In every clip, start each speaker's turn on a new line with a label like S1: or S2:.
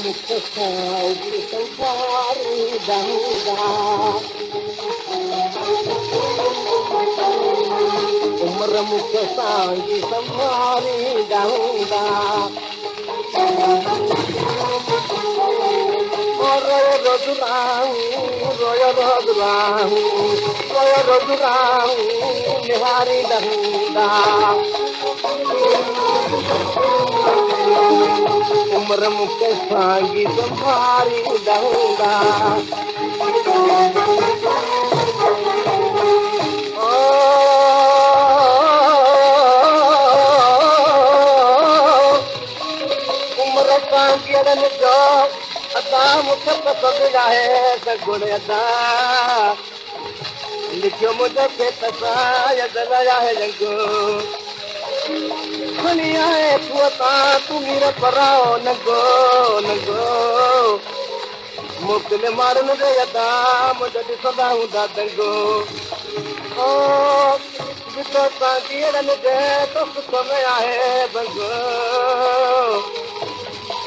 S1: मुख साई संसारी रहूंगा उम्र मुख साई संभारी रहूंगा निहारी रहूंगा उम्र मुख साई संभारी रहूंगा उम्र सां जो अदा मूंखे पसंदि आहे त गुण अदा लिखियो मुंहिंजो आहे रंगो खणी आहे तूं तूं मीर पराओ नंगो नंगो मोकिल मारनि जे अदा मुंहिंजो ॾिसंदा हूंदा दंगो ॾिसो तव्हां कीअं जे तो सुख में आहे बंगो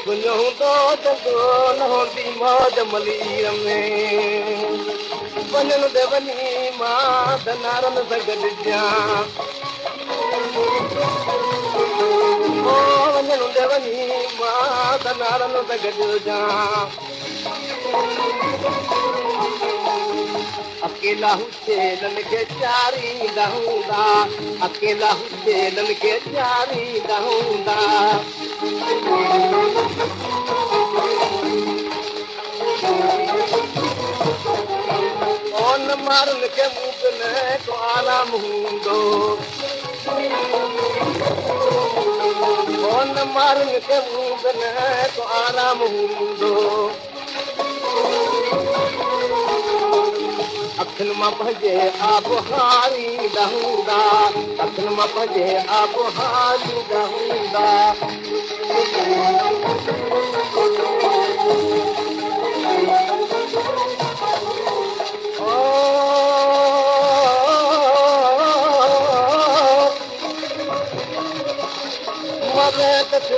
S1: तुंहिंजो हूंदो चङो न हूंदी मौज मलीर में वञण दे वञी मां धनारनि सां गॾिजां वञण दे वञी मां धनारनि सां गॾिजां अकेला हुसैननि खे चारींदा हूंदा अकेला हुसैननि खे चारींदा हूंदा ओन मारनि खे मुंहुं को आराम हूंदो ओन मारनि खे मुंहुं को आराम हूंदो अखियुनि मां पंहिंजे आप हारींदा हूंदा अखियुनि मां पंहिंजे आप हारींदा हूंदा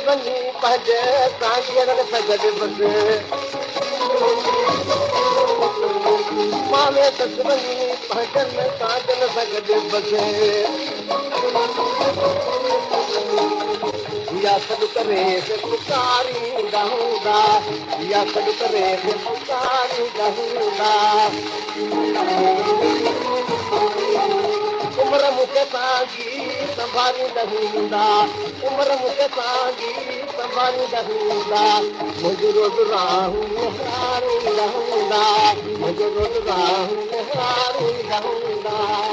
S1: वञी पंहिंजे सां गॾु बसि मामे त वञी पंहिंजनि सां गॾु बसि या सॾु करे पुकारींदा हूंदा या सॾु करे पुकारींदा हूंदा उम्र मूंखे साॻी संभालींदा हूंदा उम्र मूंखे साॻी संभालींदा हूंदा मुंहिंजो रोज़ राहू निहारींदा हूंदा मुंहिंजो रोज़ राहू निहारींदा हूंदा